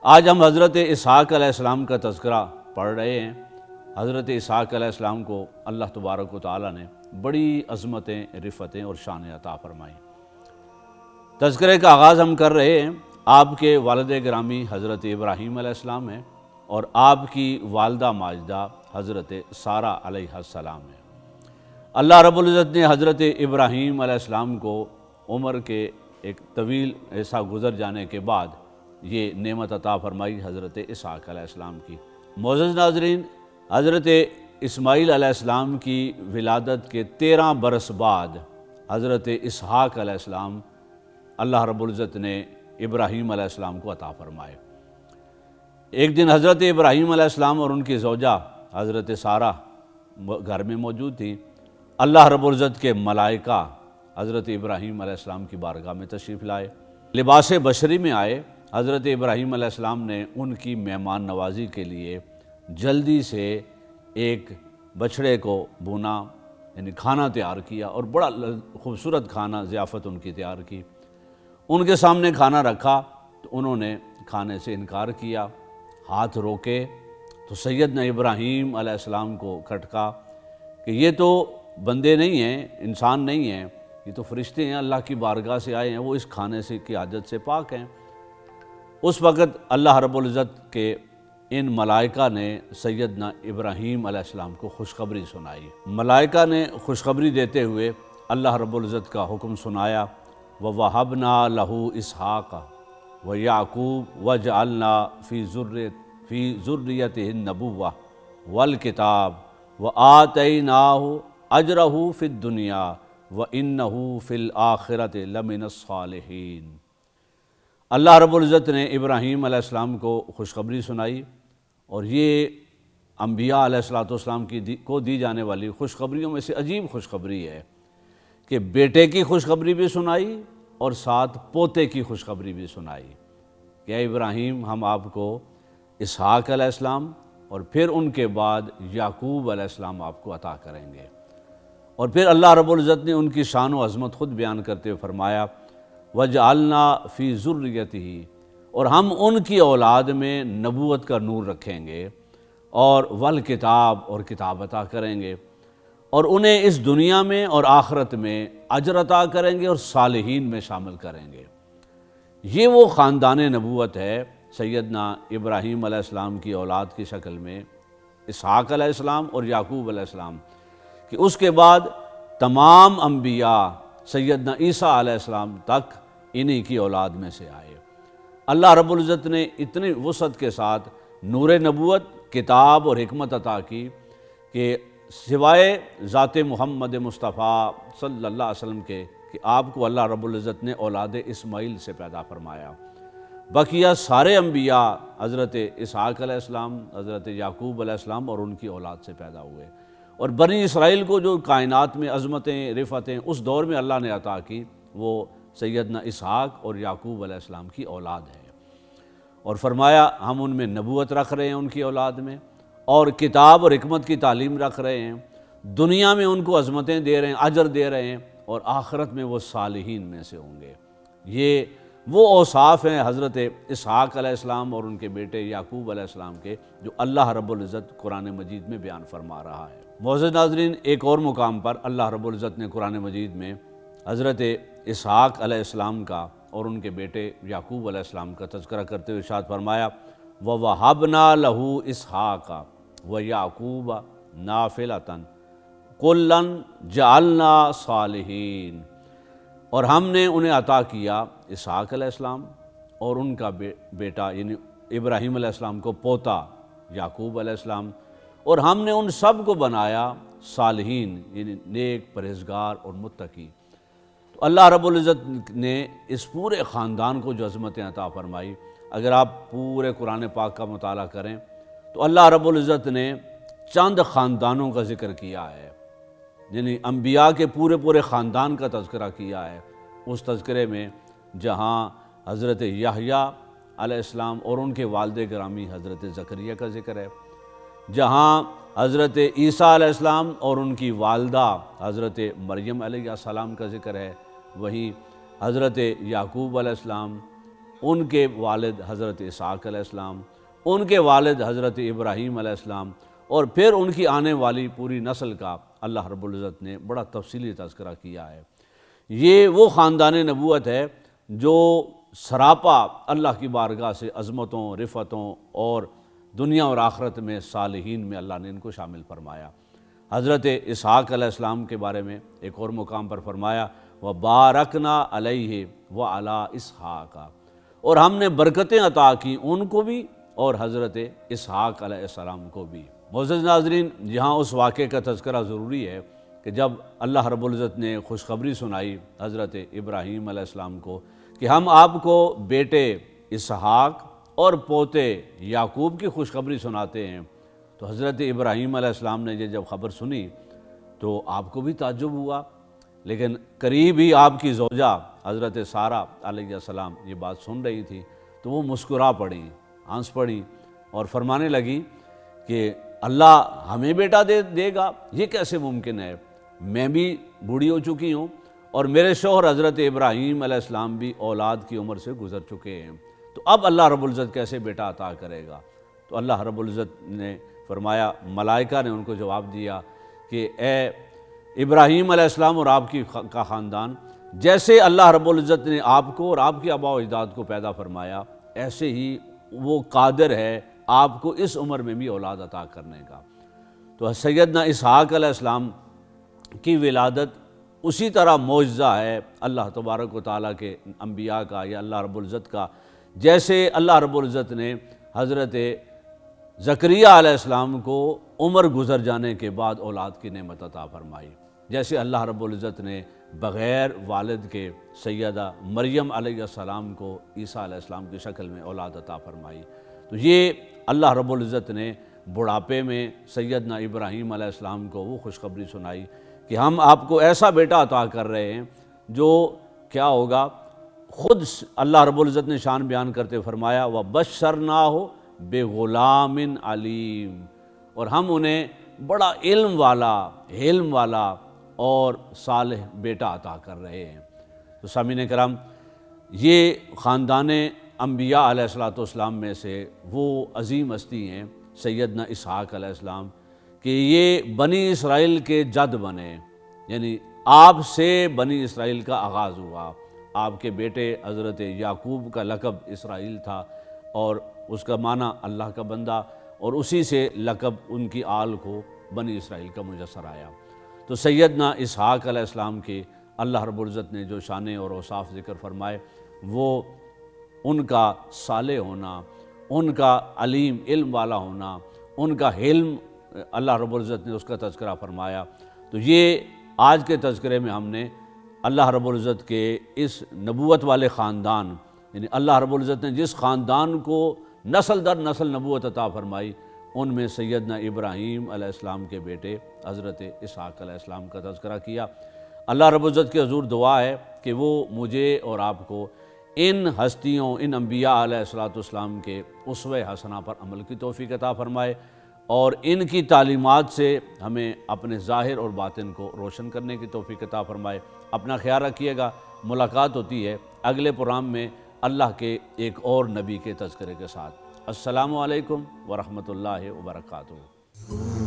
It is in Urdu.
آج ہم حضرت اسحاق علیہ السلام کا تذکرہ پڑھ رہے ہیں۔ حضرت اسحاق علیہ السلام کو اللہ تبارک و تعالیٰ نے بڑی عظمتیں، رفتیں اور شانیں عطا فرمائیں۔ تذکرے کا آغاز ہم کر رہے ہیں، آپ کے والد گرامی حضرت ابراہیم علیہ السلام ہیں اور آپ کی والدہ ماجدہ حضرت سارہ علیہ السلام ہیں۔ اللہ رب العزت نے حضرت ابراہیم علیہ السلام کو عمر کے ایک طویل عرصہ گزر جانے کے بعد یہ نعمت عطا فرمائی حضرت اسحاق علیہ السلام کی۔ معزز ناظرین، حضرت اسماعیل علیہ السلام کی ولادت کے 13 برس بعد حضرت اسحاق علیہ السلام اللہ رب العزت نے ابراہیم علیہ السلام کو عطا فرمائے۔ ایک دن حضرت ابراہیم علیہ السلام اور ان کی زوجہ حضرت سارہ گھر میں موجود تھیں۔ اللہ رب العزت کے ملائکہ حضرت ابراہیم علیہ السلام کی بارگاہ میں تشریف لائے، لباس بشری میں آئے۔ حضرت ابراہیم علیہ السلام نے ان کی مہمان نوازی کے لیے جلدی سے ایک بچھڑے کو بھونا، یعنی کھانا تیار کیا، اور بڑا خوبصورت کھانا ضیافت ان کی تیار کی۔ ان کے سامنے کھانا رکھا تو انہوں نے کھانے سے انکار کیا، ہاتھ روکے تو سیدنا ابراہیم علیہ السلام کو کھٹکا کہ یہ تو بندے نہیں ہیں، انسان نہیں ہیں، یہ تو فرشتے ہیں، اللہ کی بارگاہ سے آئے ہیں، وہ اس کھانے سے کی عادت سے پاک ہیں۔ اس وقت اللہ رب العزت کے ان ملائکہ نے سیدنا ابراہیم علیہ السلام کو خوشخبری سنائی۔ ملائکہ نے خوشخبری دیتے ہوئے اللہ رب العزت کا حکم سنایا، وَوَهَبْنَا لَهُ إِسْحَاقَ وَيَعْقُوبَ وَجَعَلْنَا فِي ذُرِّيَّتِهِ النَّبُوَّةَ وَالْكِتَابَ وَآتَيْنَاهُ أَجْرَهُ فِي الدُّنْيَا وَإِنَّهُ فِي الْآخِرَةِ لَمِنَ الصَّالِحِينَ۔ اللہ رب العزت نے ابراہیم علیہ السلام کو خوشخبری سنائی، اور یہ انبیاء علیہ السلام کو دی جانے والی خوشخبریوں میں سے عجیب خوشخبری ہے کہ بیٹے کی خوشخبری بھی سنائی اور ساتھ پوتے کی خوشخبری بھی سنائی کہ اے ابراہیم، ہم آپ کو اسحاق علیہ السلام اور پھر ان کے بعد یعقوب علیہ السلام آپ کو عطا کریں گے۔ اور پھر اللہ رب العزت نے ان کی شان و عظمت خود بیان کرتے ہوئے فرمایا، وَجَعَلْنَا فِي ذُرِّيَّتِهِ، اور ہم ان کی اولاد میں نبوت کا نور رکھیں گے، اور والکتاب، اور کتاب عطا کریں گے، اور انہیں اس دنیا میں اور آخرت میں اجر عطا کریں گے اور صالحین میں شامل کریں گے۔ یہ وہ خاندان نبوت ہے سیدنا ابراہیم علیہ السلام کی اولاد کی شکل میں اسحاق علیہ السلام اور یعقوب علیہ السلام، کہ اس کے بعد تمام انبیاء سیدنا عیسیٰ علیہ السلام تک انہی کی اولاد میں سے آئے۔ اللہ رب العزت نے اتنی وسعت کے ساتھ نور نبوت، کتاب اور حکمت عطا کی کہ سوائے ذات محمد مصطفیٰ صلی اللہ علیہ وسلم کے کہ آپ کو اللہ رب العزت نے اولاد اسماعیل سے پیدا فرمایا، بقیہ سارے انبیاء حضرت اسحاق علیہ السلام، حضرت یعقوب علیہ السلام اور ان کی اولاد سے پیدا ہوئے۔ اور بنی اسرائیل کو جو کائنات میں عظمتیں، رفتیں اس دور میں اللہ نے عطا کی، وہ سیدنا اسحاق اور یعقوب علیہ السلام کی اولاد ہے۔ اور فرمایا ہم ان میں نبوت رکھ رہے ہیں ان کی اولاد میں، اور کتاب اور حکمت کی تعلیم رکھ رہے ہیں، دنیا میں ان کو عظمتیں دے رہے ہیں، اجر دے رہے ہیں، اور آخرت میں وہ صالحین میں سے ہوں گے۔ یہ وہ اوصاف ہیں حضرت اسحاق علیہ السلام اور ان کے بیٹے یعقوب علیہ السلام کے، جو اللہ رب العزت قرآن مجید میں بیان فرما رہا ہے۔ معزز ناظرین، ایک اور مقام پر اللہ رب العزت نے قرآن مجید میں حضرت اسحاق علیہ السلام کا اور ان کے بیٹے یعقوب علیہ السلام کا تذکرہ کرتے ہوئے ارشاد فرمایا، وَوَهَبْنَا لَهُ إِسْحَاقَ وَيَعْقُوبَ نَافِلَةً كُلًّا جَعَلْنَا صَالِحِينَ، اور ہم نے انہیں عطا کیا اسحاق علیہ السلام اور ان کا بیٹا یعنی ابراہیم علیہ السلام کو پوتا یعقوب علیہ السلام، اور ہم نے ان سب کو بنایا صالحین، یعنی نیک، پرہیزگار اور متقی۔ تو اللہ رب العزت نے اس پورے خاندان کو جو عظمتیں عطا فرمائی، اگر آپ پورے قرآن پاک کا مطالعہ کریں تو اللہ رب العزت نے چند خاندانوں کا ذکر کیا ہے، یعنی انبیاء کے پورے خاندان کا تذکرہ کیا ہے۔ اس تذکرے میں جہاں حضرت یحییٰ علیہ السلام اور ان کے والد گرامی حضرت زکریا کا ذکر ہے، جہاں حضرت عیسیٰ علیہ السلام اور ان کی والدہ حضرت مریم علیہ السلام کا ذکر ہے، وہیں حضرت یعقوب علیہ السلام، ان کے والد حضرت اسحاق علیہ السلام، ان کے والد حضرت ابراہیم علیہ السلام، اور پھر ان کی آنے والی پوری نسل کا اللہ رب العزت نے بڑا تفصیلی تذکرہ کیا ہے۔ یہ وہ خاندان نبوت ہے جو سراپا اللہ کی بارگاہ سے عظمتوں، رفتوں اور دنیا اور آخرت میں صالحین میں اللہ نے ان کو شامل فرمایا۔ حضرت اسحاق علیہ السلام کے بارے میں ایک اور مقام پر فرمایا وَبَارَكْنَا عَلَيْهِ وَعَلَىٰ إِسْحَاقَ، اور ہم نے برکتیں عطا کی ان کو بھی اور حضرت اسحاق علیہ السلام کو بھی۔ معزز ناظرین، یہاں اس واقعے کا تذکرہ ضروری ہے کہ جب اللہ رب العزت نے خوشخبری سنائی حضرت ابراہیم علیہ السلام کو کہ ہم آپ کو بیٹے اسحاق اور پوتے یعقوب کی خوشخبری سناتے ہیں، تو حضرت ابراہیم علیہ السلام نے یہ جب خبر سنی تو آپ کو بھی تعجب ہوا، لیکن قریب ہی آپ کی زوجہ حضرت سارہ علیہ السلام یہ بات سن رہی تھی تو وہ مسکرا پڑیں، ہنس پڑیں اور فرمانے لگی کہ اللہ ہمیں بیٹا دے گا، یہ کیسے ممکن ہے؟ میں بھی بوڑھی ہو چکی ہوں اور میرے شوہر حضرت ابراہیم علیہ السلام بھی اولاد کی عمر سے گزر چکے ہیں، تو اب اللہ رب العزت کیسے بیٹا عطا کرے گا؟ تو اللہ رب العزت نے فرمایا، ملائکہ نے ان کو جواب دیا کہ اے ابراہیم علیہ السلام اور آپ کا خاندان، جیسے اللہ رب العزت نے آپ کو اور آپ کے آباء و اجداد کو پیدا فرمایا، ایسے ہی وہ قادر ہے آپ کو اس عمر میں بھی اولاد عطا کرنے کا۔ تو سیدنا اسحاق علیہ السلام کی ولادت اسی طرح معجزہ ہے اللہ تبارک و تعالیٰ کے انبیاء کا یا اللہ رب العزت کا، جیسے اللہ رب العزت نے حضرت زکریا علیہ السلام کو عمر گزر جانے کے بعد اولاد کی نعمت عطا فرمائی، جیسے اللہ رب العزت نے بغیر والد کے سیدہ مریم علیہ السلام کو عیسیٰ علیہ السلام کی شکل میں اولاد عطا فرمائی۔ تو یہ اللہ رب العزت نے بڑھاپے میں سیدنا ابراہیم علیہ السلام کو وہ خوشخبری سنائی کہ ہم آپ کو ایسا بیٹا عطا کر رہے ہیں جو کیا ہوگا، خود اللہ رب العزت نے شان بیان کرتے فرمایا وَبَشَّرْنَاهُ بِغُلَامٍ عَلِيمٍ، اور ہم انہیں بڑا علم والا اور صالح بیٹا عطا کر رہے ہیں۔ تو سامعین کرام، یہ خاندان انبیاء علیہ السلام میں سے وہ عظیم ہستی ہیں سیدنا اسحاق علیہ السلام کہ یہ بنی اسرائیل کے جد بنے، یعنی آپ سے بنی اسرائیل کا آغاز ہوا۔ آپ کے بیٹے حضرت یعقوب کا لقب اسرائیل تھا اور اس کا معنی اللہ کا بندہ، اور اسی سے لقب ان کی آل کو بنی اسرائیل کا مجسر آیا۔ تو سیدنا اسحاق علیہ السلام کے اللہ رب العزت نے جو شان اور اوصاف ذکر فرمائے، وہ ان کا صالح ہونا، ان کا علیم علم والا ہونا، ان کا حلم اللہ رب العزت نے اس کا تذکرہ فرمایا۔ تو یہ آج کے تذکرے میں ہم نے اللہ رب العزت کے اس نبوت والے خاندان، یعنی اللہ رب العزت نے جس خاندان کو نسل در نسل نبوت عطا فرمائی، ان میں سیدنا ابراہیم علیہ السلام کے بیٹے حضرت اسحاق علیہ السلام کا تذکرہ کیا۔ اللہ رب العزت کی حضور دعا ہے کہ وہ مجھے اور آپ کو ان ہستیوں، ان انبیاء علیہ السلام کے اسوہ حسنہ پر عمل کی توفیق عطا فرمائے اور ان کی تعلیمات سے ہمیں اپنے ظاہر اور باطن کو روشن کرنے کی توفیق عطا فرمائے۔ اپنا خیال رکھیے گا، ملاقات ہوتی ہے اگلے پروگرام میں اللہ کے ایک اور نبی کے تذکرے کے ساتھ۔ السلام علیکم ورحمۃ اللہ وبرکاتہ۔